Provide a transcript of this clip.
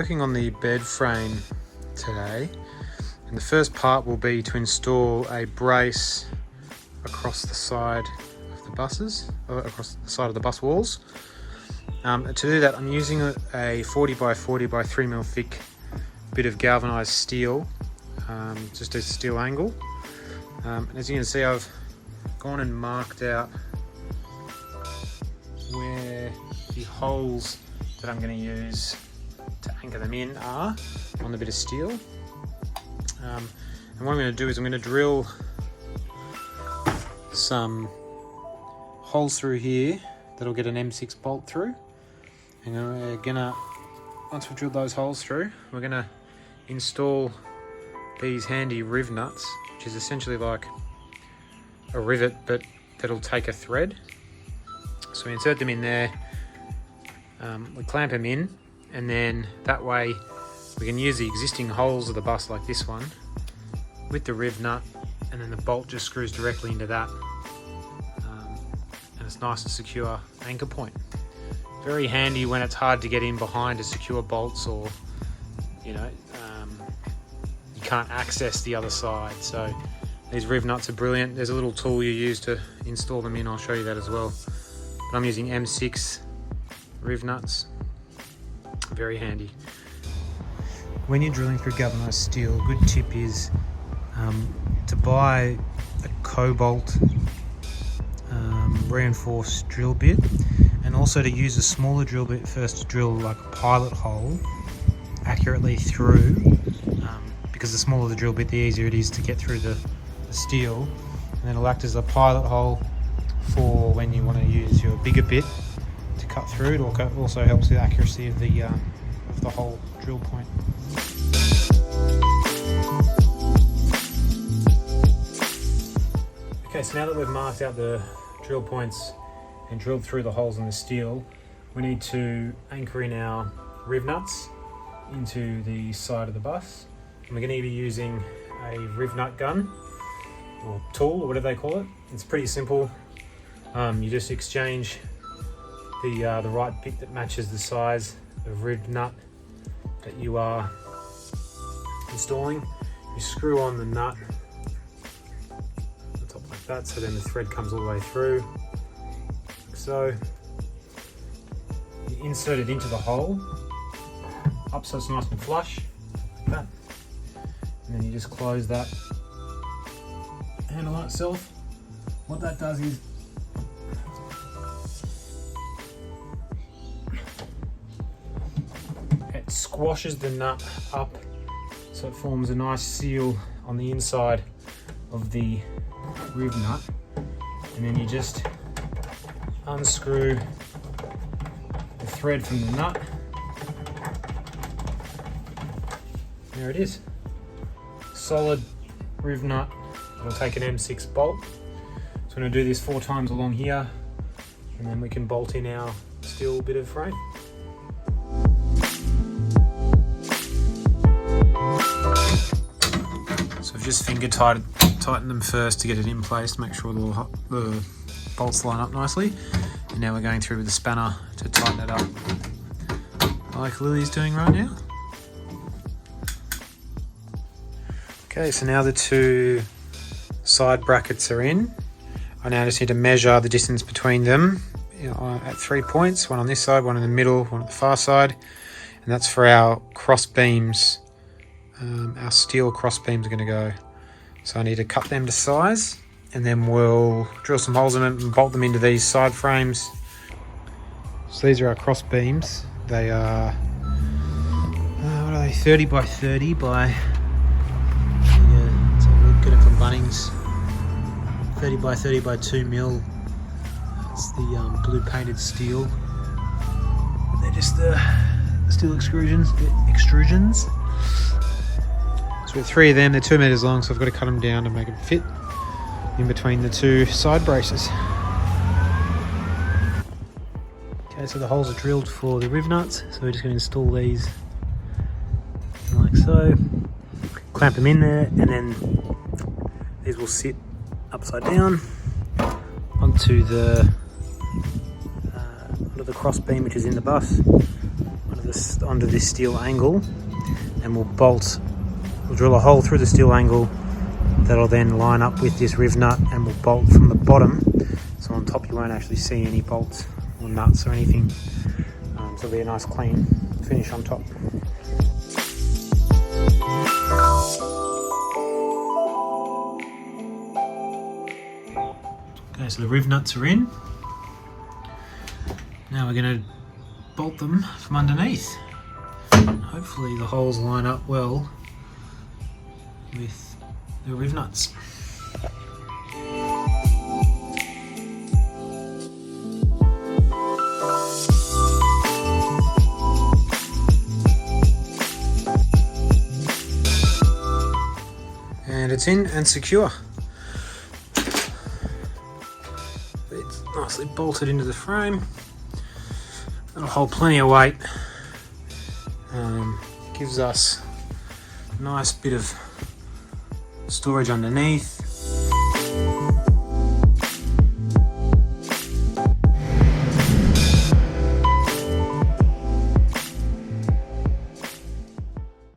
working on the bed frame today, and the first part will be to install a brace across the side of the buses, across the side of the bus walls. To do that, I'm using a 40 by 40 by 3mm thick bit of galvanised steel, just a steel angle. And as you can see, I've gone and marked out where the holes that I'm going to use to anchor them in are on the bit of steel. And what I'm going to do is I'm going to drill some holes through here that'll get an M6 bolt through. And we're gonna, once we've drilled those holes through, we're gonna install these handy RivNuts, which is essentially like a rivet, but that'll take a thread. So we insert them in there, we clamp them in, and then that way we can use the existing holes of the bus like this one with the RivNut, and then the bolt just screws directly into that. And it's nice and secure anchor point. Very handy when it's hard to get in behind to secure bolts, or you can't access the other side. So these RivNuts are brilliant. There's a little tool you use to install them in. I'll show you that as well. But I'm using M6 RivNuts. Very handy. When you're drilling through galvanised steel, a good tip is to buy a Cobalt reinforced drill bit, and also to use a smaller drill bit first to drill like a pilot hole accurately through, because the smaller the drill bit, the easier it is to get through the steel, and then it'll act as a pilot hole for when you want to use your bigger bit to cut through. It also helps with the accuracy of the whole drill point. Okay, so now that we've marked out the drill points and drilled through the holes in the steel, we need to anchor in our RivNuts into the side of the bus. And we're going to be using a RivNut gun or tool, or whatever they call it. It's pretty simple. You just exchange the right bit that matches the size of RivNut that you are installing. You screw on the nut on top like that, so then the thread comes all the way through. So you insert it into the hole, up so it's nice and flush, like that. And then you just close that handle on itself. What that does is it squashes the nut up so it forms a nice seal on the inside of the RivNut, and then you just unscrew the thread from the nut. There it is. Solid RivNut. It'll take an M6 bolt. So I'm going to do this 4 times along here, and then we can bolt in our steel bit of frame. So I've just finger tightened them first to get it in place, to make sure the bolts line up nicely. And now we're going through with the spanner to tighten it up, like Lily's doing right now. Okay, so now the 2 side brackets are in. I now just need to measure the distance between them at 3 points, one on this side, one in the middle, one at the far side. And that's for our cross beams. Our steel cross beams are going to go. So I need to cut them to size, and then we'll drill some holes in them and bolt them into these side frames. So these are our cross beams. They are, what are they, 30 by 30 by, so we'll get them from Bunnings, 30 by 30 by 2mm. That's the blue painted steel. They're just the steel extrusions. So we have 3 of them, they're 2 meters long, so I've got to cut them down to make it fit in between the 2 side braces. Okay, so the holes are drilled for the RivNuts, so we're just going to install these like so. Clamp them in there, and then these will sit upside down onto the cross beam which is in the bus, one of onto this steel angle, and we'll drill a hole through the steel angle that'll then line up with this riv nut, and we'll bolt from the bottom. So on top you won't actually see any bolts or nuts or anything. So it'll be a nice clean finish on top. Okay, so the riv nuts are in. Now we're going to bolt them from underneath. Hopefully the holes line up well with the riv nuts. And it's in and secure. It's nicely bolted into the frame. It'll hold plenty of weight. Gives us a nice bit of storage underneath.